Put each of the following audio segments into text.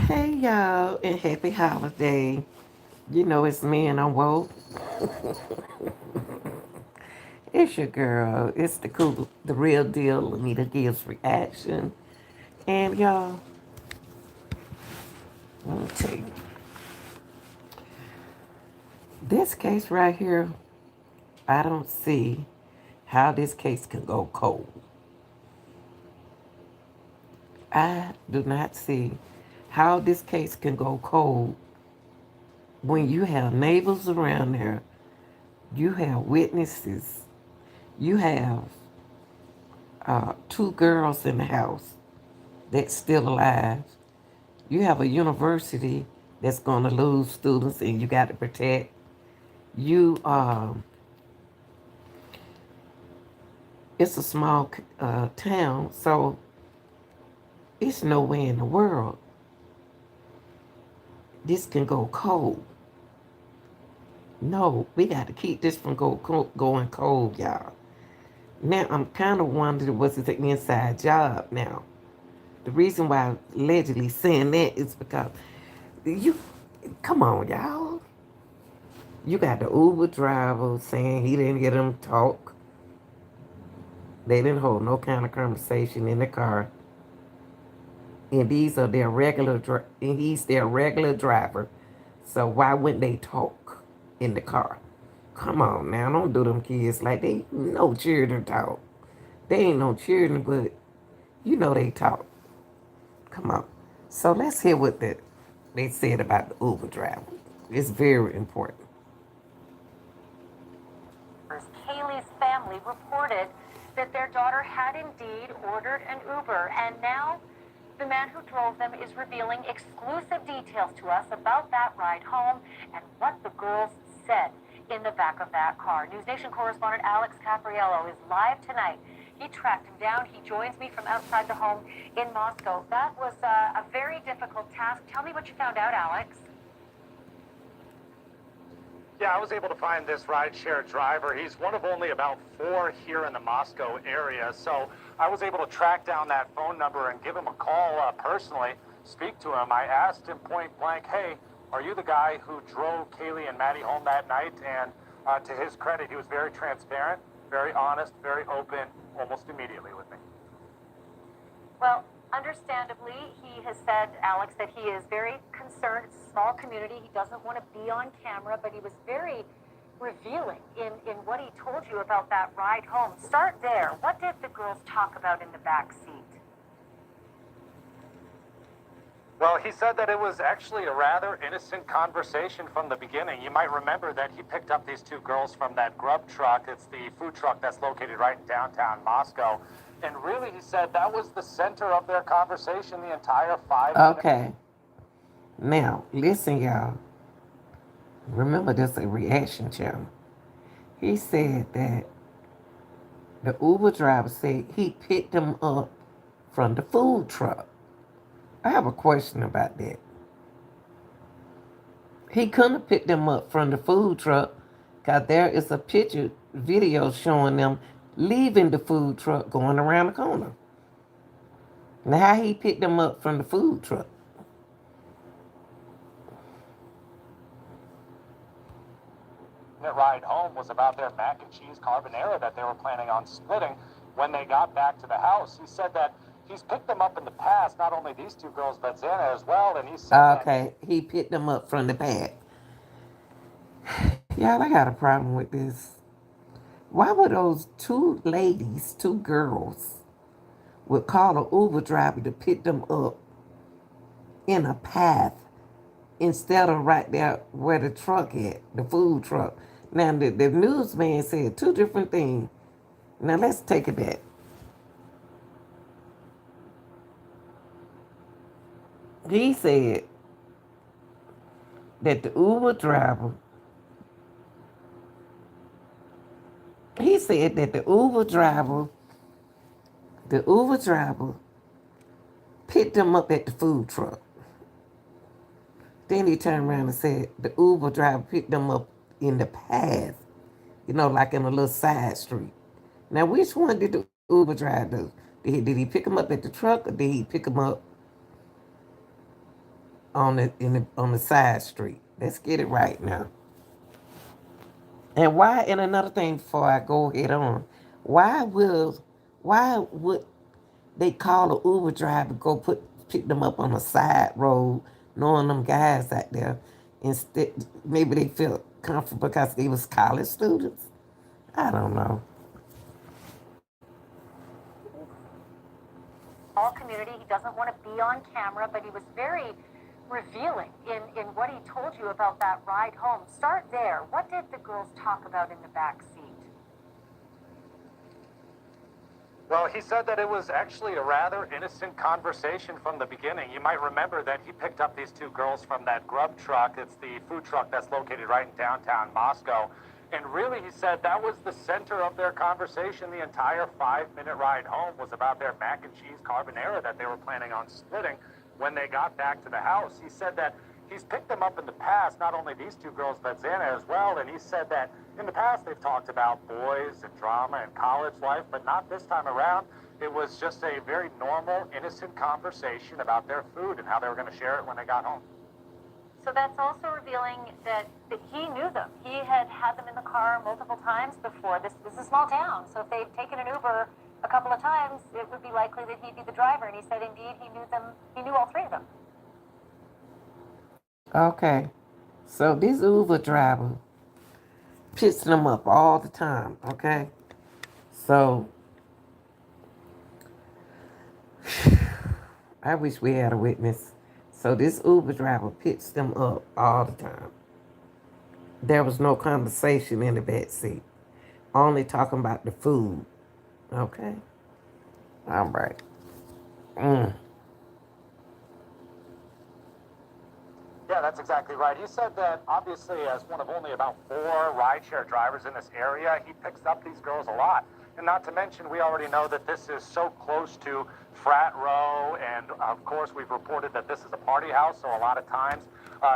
Hey y'all, and happy holiday. You know it's me and I'm woke. It's your girl. It's the real deal. Anita Gibbs reaction. And y'all, let me tell you, this case right here, I don't see how this case can go cold. I do not see how this case can go cold when you have neighbors around there, you have witnesses, you have two girls in the house that's still alive. You have a university that's going to lose students, and you got to protect. You, it's a small town, so it's no way in the world this can go cold. No, we got to keep this from going cold, y'all. Now I'm kind of wondering, was it an inside job? Now the reason why I'm allegedly saying that is because you, come on, y'all. You got the Uber driver saying he didn't get them talk. They didn't hold no kind of conversation in the car. And these are their and he's their regular driver. So why wouldn't they talk in the car? Come on now, don't do them kids like they no children talk. They ain't no children, but you know they talk. Come on. So let's hear what they said about the Uber driver. It's very important. Kaylee's family reported that their daughter had indeed ordered an Uber, and now the man who drove them is revealing exclusive details to us about that ride home and what the girls said in the back of that car. News Nation correspondent Alex Capriello is live tonight. He tracked him down. He joins me from outside the home in Moscow. That was a very difficult task. Tell me what you found out, Alex. Yeah, I was able to find this rideshare driver. He's one of only about four here in the Moscow area. So I was able to track down that phone number and give him a call personally, speak to him. I asked him point blank, hey, are you the guy who drove Kaylee and Maddie home that night? And to his credit, he was very transparent, very honest, very open, almost immediately with me. Well, understandably, he has said, Alex, that he is very concerned. It's a small community. He doesn't want to be on camera, but he was very revealing in what he told you about that ride home. Start there. What did the girls talk about in the back seat? Well, he said that it was actually a rather innocent conversation from the beginning. You might remember that he picked up these two girls from that grub truck. It's the food truck that's located right in downtown Moscow. And really, he said that was the center of their conversation the entire 5 minutes. Okay. Now, listen, y'all. Remember, this is a reaction channel. He said that the Uber driver said he picked them up from the food truck. I have a question about that. He couldn't have picked them up from the food truck because there is a picture video showing them leaving the food truck going around the corner. Now, how he picked them up from the food truck? The ride home was about their mac and cheese carbonara that they were planning on splitting when they got back to the house. He said that he's picked them up in the past, not only these two girls, but Xana as well. And he said Okay, he picked them up from the back. Y'all, I got a problem with this. Why would those two ladies, two girls, would call an Uber driver to pick them up in a path instead of right there where the truck at, the food truck? Now, the newsman said two different things. Now, let's take it back. He said that he said that the Uber driver picked them up at the food truck. Then he turned around and said the Uber driver picked them up in the path, like in a little side street. Now, which one did the Uber driver do? Did he pick them up at the truck, or did he pick them up on the side street. Let's get it right now. And why? And another thing before I go head on, why will why would they call an Uber driver to go pick them up on a side road, knowing them guys out there? Instead, maybe they feel comfortable because they was college students. I don't know. All community. He doesn't want to be on camera, but he was very revealing in what he told you about that ride home. Start there. What did the girls talk about in the back seat? Well, he said that it was actually a rather innocent conversation from the beginning. You might remember that he picked up these two girls from that grub truck. It's the food truck that's located right in downtown Moscow. And really, he said that was the center of their conversation. The entire 5-minute ride home was about their mac and cheese carbonara that they were planning on splitting when they got back to the house. He said that he's picked them up in the past, not only these two girls, but Xana as well. And he said that in the past they've talked about boys and drama and college life, but not this time around. It was just a very normal, innocent conversation about their food and how they were going to share it when they got home. So that's also revealing that he knew them. He had them in the car multiple times before. This is a small town, so if they've taken an Uber a couple of times, it would be likely that he'd be the driver. And he said, indeed, he knew them. He knew all three of them. Okay, so this Uber driver picks them up all the time. Okay, so I wish we had a witness. So this Uber driver picks them up all the time. There was no conversation in the back seat, only talking about the food. Okay, all right. Mm. Yeah, that's exactly right. He said that obviously, as one of only about 4 rideshare drivers in this area, he picks up these girls a lot. And not to mention, we already know that this is so close to Frat Row, and of course, we've reported that this is a party house, so a lot of times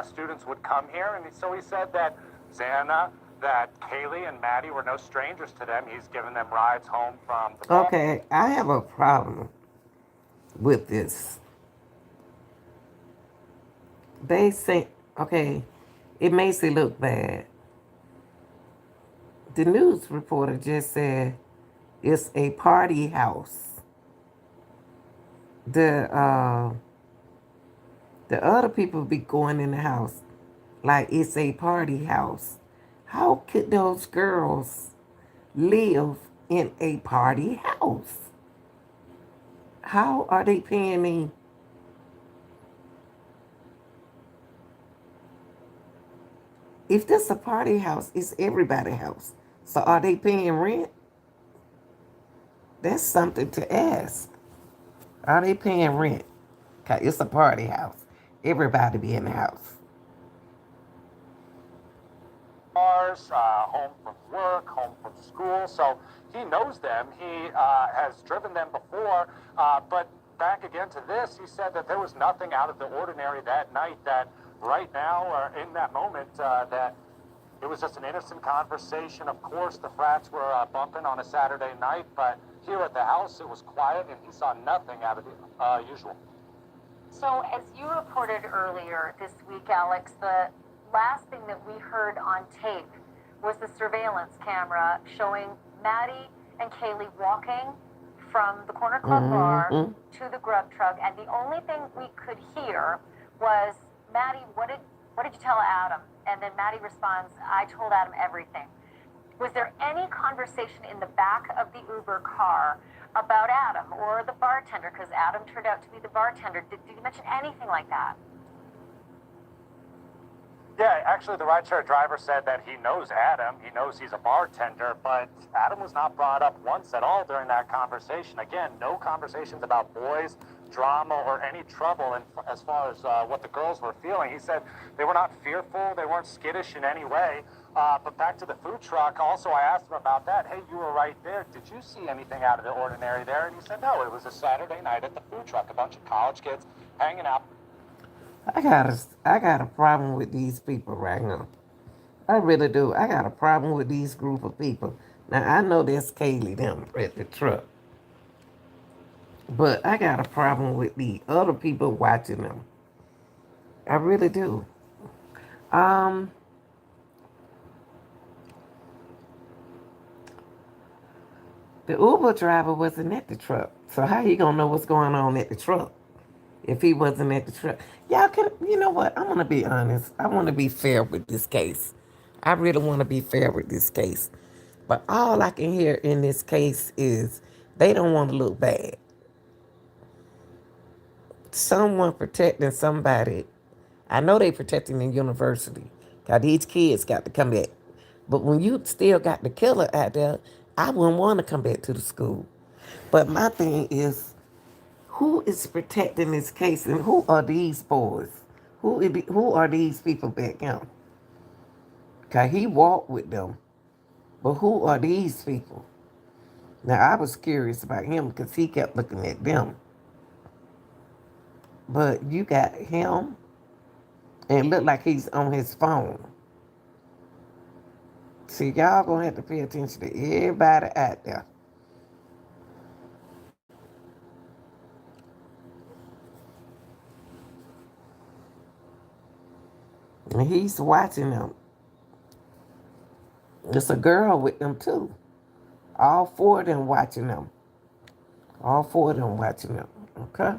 students would come here. And so he said that Xana, that Kaylee and Maddie were no strangers to them. He's given them rides home from the ball. Okay, I have a problem with this. They say, okay, it makes it look bad. The news reporter just said it's a party house. The uh, the other people be going in the house like it's a party house. How could those girls live in a party house? How are they paying me? If this a party house, it's everybody's house. So are they paying rent? That's something to ask. Are they paying rent? 'Cause it's a party house. Everybody be in the house. Cars, home from work, home from school. So he knows them. He has driven them before. But back again to this, he said that there was nothing out of the ordinary that night, that right now, or in that moment, that it was just an innocent conversation. Of course, the frats were bumping on a Saturday night, but here at the house, it was quiet, and he saw nothing out of the usual. So, as you reported earlier this week, Alex, the last thing that we heard on tape was the surveillance camera showing Maddie and Kaylee walking from the Corner Club bar to the grub truck, and the only thing we could hear was, Maddie, what did you tell Adam? And then Maddie responds, I told Adam everything. Was there any conversation in the back of the Uber car about Adam or the bartender? Because Adam turned out to be the bartender. Did you mention anything like that? Yeah, actually, the rideshare driver said that he knows Adam. He knows he's a bartender, but Adam was not brought up once at all during that conversation. Again, no conversations about boys, drama, or any trouble. And as far as what the girls were feeling, he said they were not fearful, they weren't skittish in any way. But back to the food truck, also, I asked him about that. Hey, you were right there. Did you see anything out of the ordinary there? And he said, no, it was a Saturday night at the food truck, a bunch of college kids hanging out. I got a problem with these people right now. I really do. I got a problem with these group of people. Now I know there's Kaylee them at the truck, but I got a problem with the other people watching them. I really do. Um, the Uber driver wasn't at the truck, so how he gonna know what's going on at the truck if he wasn't at the truck? Y'all can, you know what? I'm gonna be honest. I want to be fair with this case. I really want to be fair with this case. But all I can hear in this case is they don't want to look bad. Someone protecting somebody. I know they protecting the university. Cause these kids got to come back. But when you still got the killer out there, I wouldn't want to come back to the school. But my thing is, who is protecting this case and who are these boys? Who are these people back now? Cause he walked with them. But who are these people? Now I was curious about him because he kept looking at them. But you got him and it looked like he's on his phone. See, y'all gonna have to pay attention to everybody out there. And he's watching them. There's a girl with them too. All four of them watching them. All four of them watching them. Okay?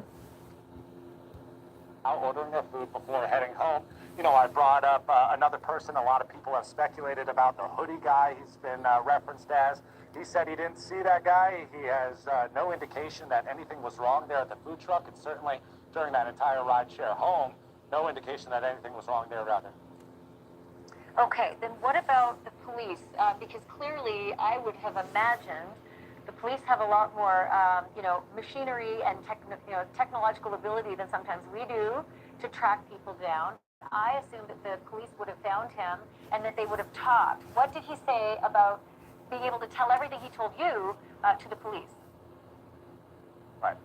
Ordering their food before heading home. You know, I brought up another person. A lot of people have speculated about the hoodie guy he's been referenced as. He said he didn't see that guy. He has no indication that anything was wrong there at the food truck, and certainly during that entire rideshare home, no indication that anything was wrong there either. Okay, then what about the police? Because clearly, I would have imagined the police have a lot more, machinery and technological ability than sometimes we do to track people down. I assumed that the police would have found him and that they would have talked. What did he say about being able to tell everything he told you to the police? Right.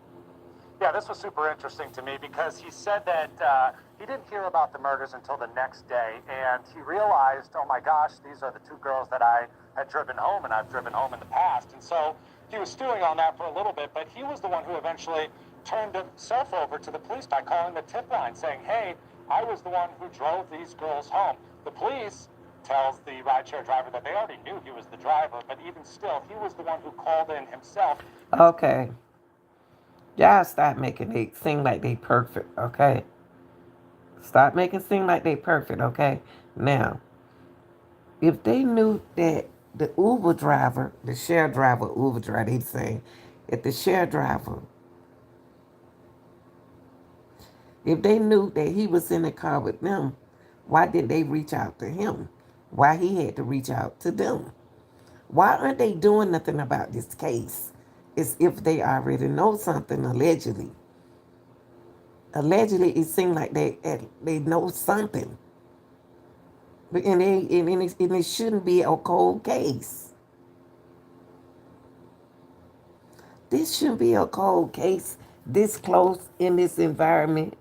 Yeah, this was super interesting to me because he said that he didn't hear about the murders until the next day, and he realized, oh my gosh, these are the two girls that I had driven home, and I've driven home in the past. And so he was stewing on that for a little bit, but he was the one who eventually turned himself over to the police by calling the tip line, saying, hey, I was the one who drove these girls home. The police tells the rideshare driver that they already knew he was the driver, but even still, he was the one who called in himself. Okay. Y'all stop making it seem like they perfect, okay? Stop making it seem like they perfect, okay? Now, if they knew that the Uber driver, the share driver, Uber driver, they say, if the share driver, if they knew that he was in the car with them, why did they reach out to him? Why he had to reach out to them? Why aren't they doing nothing about this case? It's if they already know something, allegedly. Allegedly, it seemed like they know something. And it shouldn't be a cold case. This shouldn't be a cold case this close in this environment